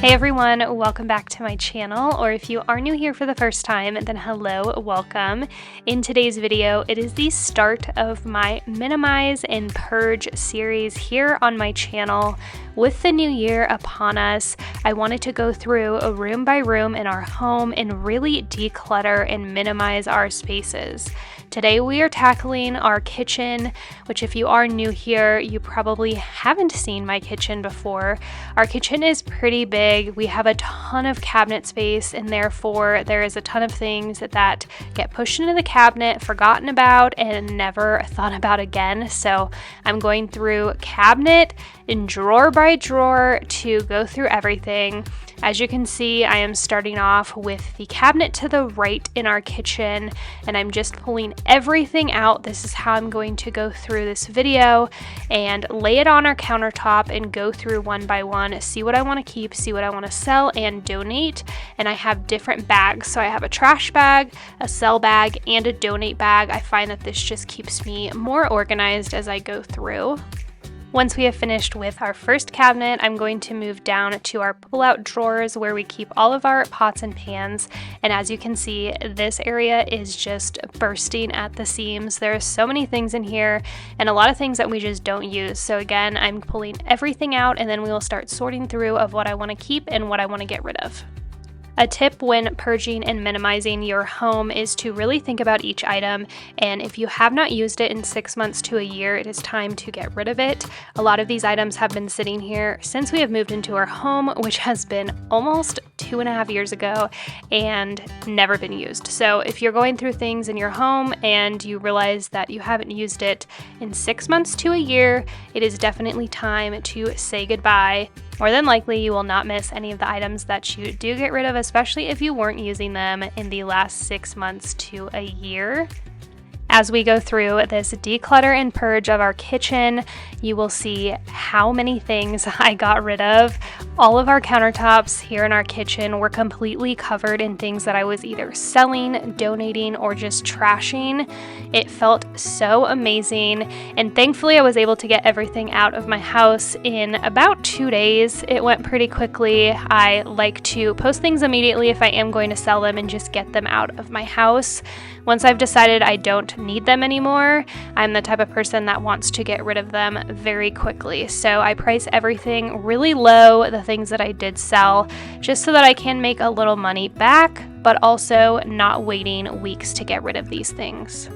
Hey everyone, welcome back to my channel, or if you are new here for the first time, then hello, welcome. In today's video, it is the start of my Minimize and Purge series here on my channel. With the new year upon us, I wanted to go through a room by room in our home and really declutter and minimize our spaces. Today we are tackling our kitchen, which if you are new here, you probably haven't seen my kitchen before. Our kitchen is pretty big. We have a ton of cabinet space, and therefore there is a ton of things that get pushed into the cabinet, forgotten about, and never thought about again. So I'm going through cabinet and drawer by drawer to go through everything. As you can see, I am starting off with the cabinet to the right in our kitchen, and I'm just pulling everything out. This is how I'm going to go through this video and lay it on our countertop and go through one by one, see what I want to keep, see what I want to sell and donate. And I have different bags. So I have a trash bag, a sell bag, and a donate bag. I find that this just keeps me more organized as I go through. Once we have finished with our first cabinet, I'm going to move down to our pull-out drawers where we keep all of our pots and pans. And as you can see, this area is just bursting at the seams. There are so many things in here and a lot of things that we just don't use. So again, I'm pulling everything out, and then we will start sorting through of what I want to keep and what I want to get rid of. A tip when purging and minimizing your home is to really think about each item, and if you have not used it in 6 months to a year, it is time to get rid of it. A lot of these items have been sitting here since we have moved into our home, which has been almost 2.5 years ago and never been used. So if you're going through things in your home and you realize that you haven't used it in 6 months to a year, it is definitely time to say goodbye. More than likely, you will not miss any of the items that you do get rid of, especially if you weren't using them in the last 6 months to a year. As we go through this declutter and purge of our kitchen, you will see how many things I got rid of. All of our countertops here in our kitchen were completely covered in things that I was either selling, donating, or just trashing. It felt so amazing, and thankfully I was able to get everything out of my house in about 2 days. It went pretty quickly. I like to post things immediately if I am going to sell them and just get them out of my house. Once I've decided I don't need them anymore, I'm the type of person that wants to get rid of them very quickly. So I price everything really low, the things that I did sell, just so that I can make a little money back, but also not waiting weeks to get rid of these things.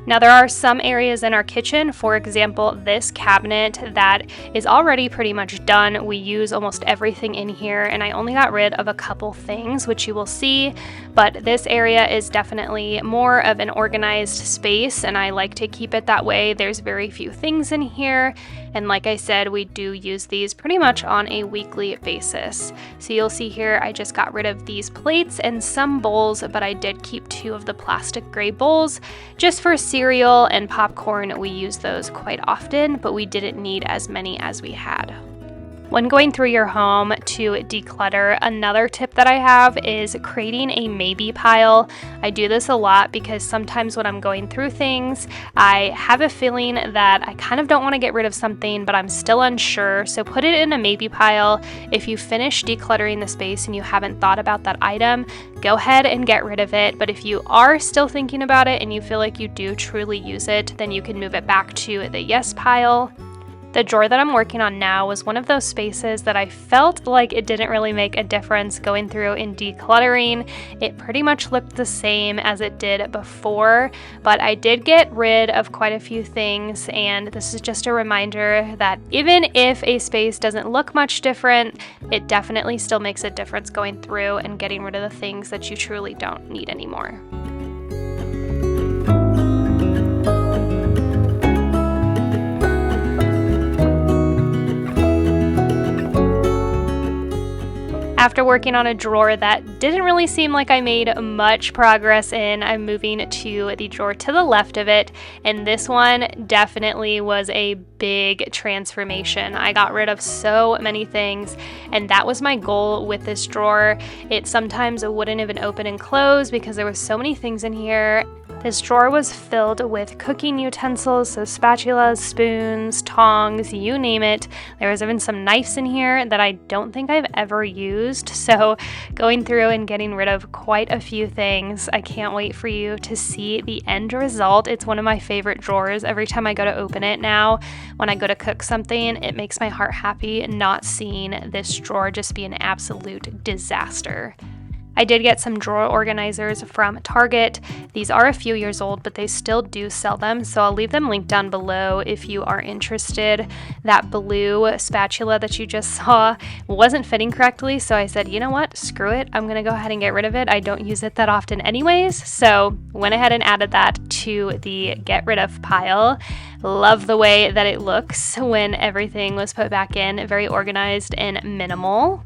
Now there are some areas in our kitchen, for example, this cabinet that is already pretty much done. We use almost everything in here, and I only got rid of a couple things, which you will see, but this area is definitely more of an organized space, and I like to keep it that way. There's very few things in here, and like I said, we do use these pretty much on a weekly basis. So you'll see here, I just got rid of these plates and some bowls, but I did keep 2 of the plastic gray bowls just for cereal and popcorn. We use those quite often, but we didn't need as many as we had. When going through your home to declutter, another tip that I have is creating a maybe pile. I do this a lot because sometimes when I'm going through things, I have a feeling that I kind of don't want to get rid of something, but I'm still unsure. So put it in a maybe pile. If you finish decluttering the space and you haven't thought about that item, go ahead and get rid of it. But if you are still thinking about it and you feel like you do truly use it, then you can move it back to the yes pile. The drawer that I'm working on now was one of those spaces that I felt like it didn't really make a difference going through and decluttering. It pretty much looked the same as it did before, but I did get rid of quite a few things, and this is just a reminder that even if a space doesn't look much different, it definitely still makes a difference going through and getting rid of the things that you truly don't need anymore. After working on a drawer that didn't really seem like I made much progress in, I'm moving to the drawer to the left of it, and this one definitely was a big transformation. I got rid of so many things, and that was my goal with this drawer. It sometimes wouldn't even open and close because there was so many things in here. This drawer was filled with cooking utensils, so spatulas, spoons, tongs, you name it. There was even some knives in here that I don't think I've ever used, so going through and getting rid of quite a few things. I can't wait for you to see the end result. It's one of my favorite drawers. Every time I go to open it now, when I go to cook something, it makes my heart happy not seeing this drawer just be an absolute disaster. I did get some drawer organizers from Target. These are a few years old, but they still do sell them, so I'll leave them linked down below if you are interested. That blue spatula that you just saw wasn't fitting correctly, so I said, you know what, screw it, I'm gonna go ahead and get rid of it. I don't use it that often anyways, so went ahead and added that to the get rid of pile. Love the way that it looks when everything was put back in, very organized and minimal.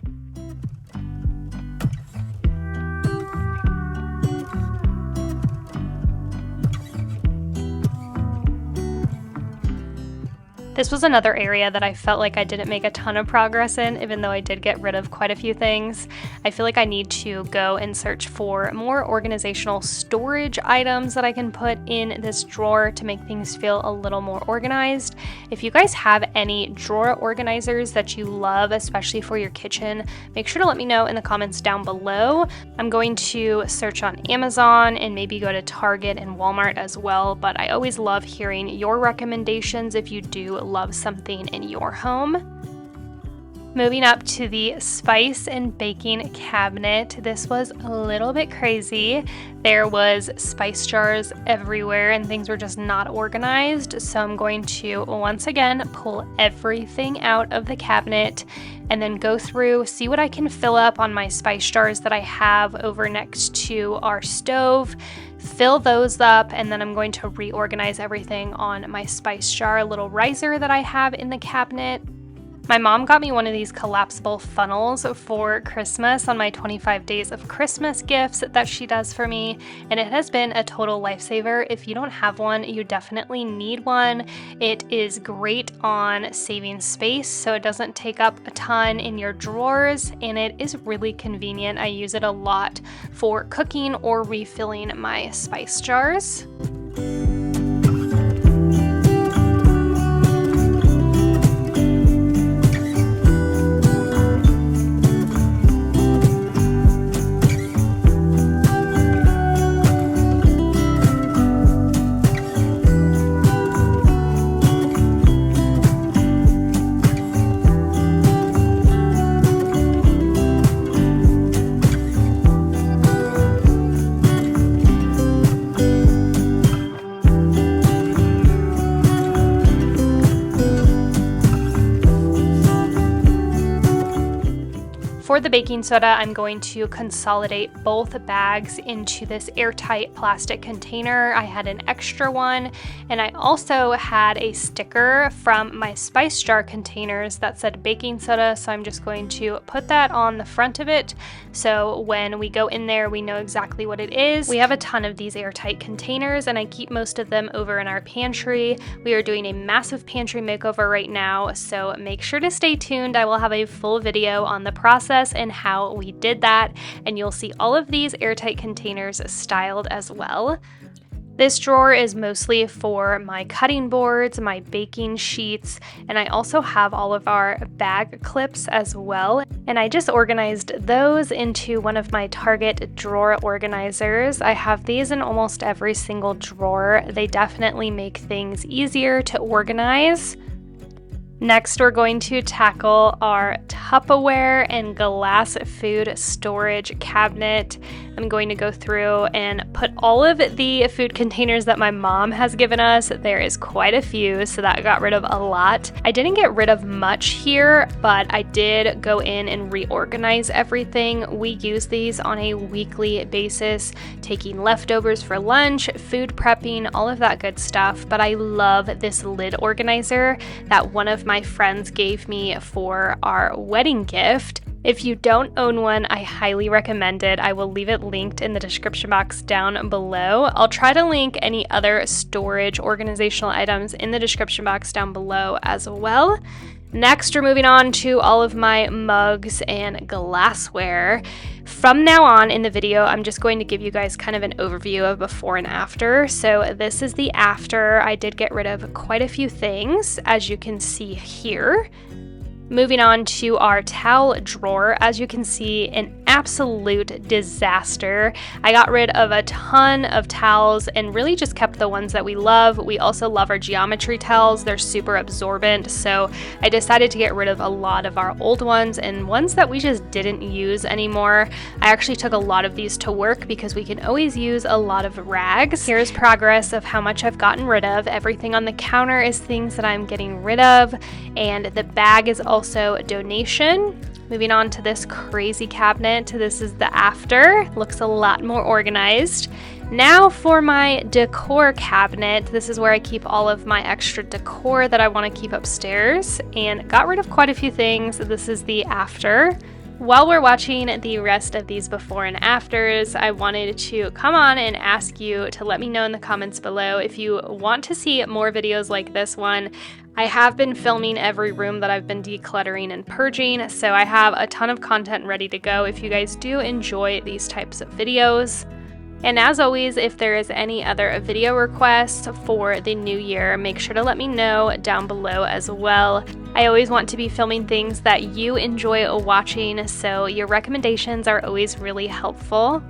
This was another area that I felt like I didn't make a ton of progress in, even though I did get rid of quite a few things. I feel like I need to go and search for more organizational storage items that I can put in this drawer to make things feel a little more organized. If you guys have any drawer organizers that you love, especially for your kitchen, make sure to let me know in the comments down below. I'm going to search on Amazon and maybe go to Target and Walmart as well, but I always love hearing your recommendations if you do love something in your home. Moving up to the spice and baking cabinet, this was a little bit crazy. There was spice jars everywhere and things were just not organized, so I'm going to once again pull everything out of the cabinet and then go through, see what I can fill up on my spice jars that I have over next to our stove, fill those up, and then I'm going to reorganize everything on my spice jar little riser that I have in the cabinet. My mom got me one of these collapsible funnels for Christmas on my 25 days of Christmas gifts that she does for me, and it has been a total lifesaver. If you don't have one, you definitely need one. It is great on saving space, so it doesn't take up a ton in your drawers, and it is really convenient. I use it a lot for cooking or refilling my spice jars. For the baking soda, I'm going to consolidate both bags into this airtight plastic container. I had an extra one, and I also had a sticker from my spice jar containers that said baking soda, so I'm just going to put that on the front of it, so when we go in there, we know exactly what it is. We have a ton of these airtight containers, and I keep most of them over in our pantry. We are doing a massive pantry makeover right now, so make sure to stay tuned. I will have a full video on the process and how we did that, and you'll see all of these airtight containers styled as well. This drawer is mostly for my cutting boards, my baking sheets, and I also have all of our bag clips as well. And I just organized those into one of my Target drawer organizers. I have these in almost every single drawer. They definitely make things easier to organize. Next, we're going to tackle our Tupperware and glass food storage cabinet. I'm going to go through and put all of the food containers that my mom has given us. There is quite a few, so that got rid of a lot. I didn't get rid of much here, but I did go in and reorganize everything. We use these on a weekly basis, taking leftovers for lunch, food prepping, all of that good stuff. But I love this lid organizer that one of my friends gave me for our wedding gift. If you don't own one, I highly recommend it. I will leave it linked in the description box down below. I'll try to link any other storage organizational items in the description box down below as well. Next, we're moving on to all of my mugs and glassware. From now on in the video, I'm just going to give you guys kind of an overview of before and after. So this is the after. I did get rid of quite a few things, as you can see here. Moving on to our towel drawer, as you can see, an absolute disaster. I got rid of a ton of towels and really just kept the ones that we love. We also love our geometry towels. They're super absorbent, so I decided to get rid of a lot of our old ones and ones that we just didn't use anymore. I actually took a lot of these to work because we can always use a lot of rags. Here's progress of how much I've gotten rid of. Everything on the counter is things that I'm getting rid of, and the bag is also a donation. Moving on to this crazy cabinet. This is the after. Looks a lot more organized. Now for my decor cabinet. This is where I keep all of my extra decor that I want to keep upstairs, and got rid of quite a few things. This is the after. While we're watching the rest of these before and afters, I wanted to come on and ask you to let me know in the comments below if you want to see more videos like this one. I have been filming every room that I've been decluttering and purging, so I have a ton of content ready to go if you guys do enjoy these types of videos. And as always, if there is any other video requests for the new year, make sure to let me know down below as well. I always want to be filming things that you enjoy watching, so your recommendations are always really helpful.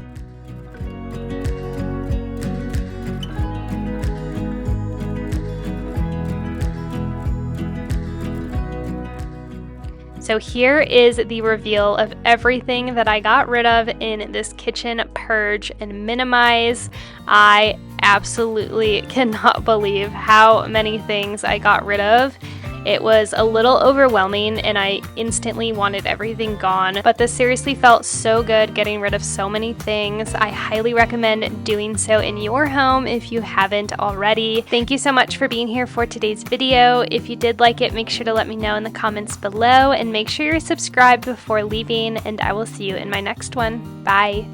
So here is the reveal of everything that I got rid of in this kitchen purge and minimize. I absolutely cannot believe how many things I got rid of. It was a little overwhelming and I instantly wanted everything gone, but this seriously felt so good getting rid of so many things. I highly recommend doing so in your home if you haven't already. Thank you so much for being here for today's video. If you did like it, make sure to let me know in the comments below and make sure you're subscribed before leaving, and I will see you in my next one. Bye!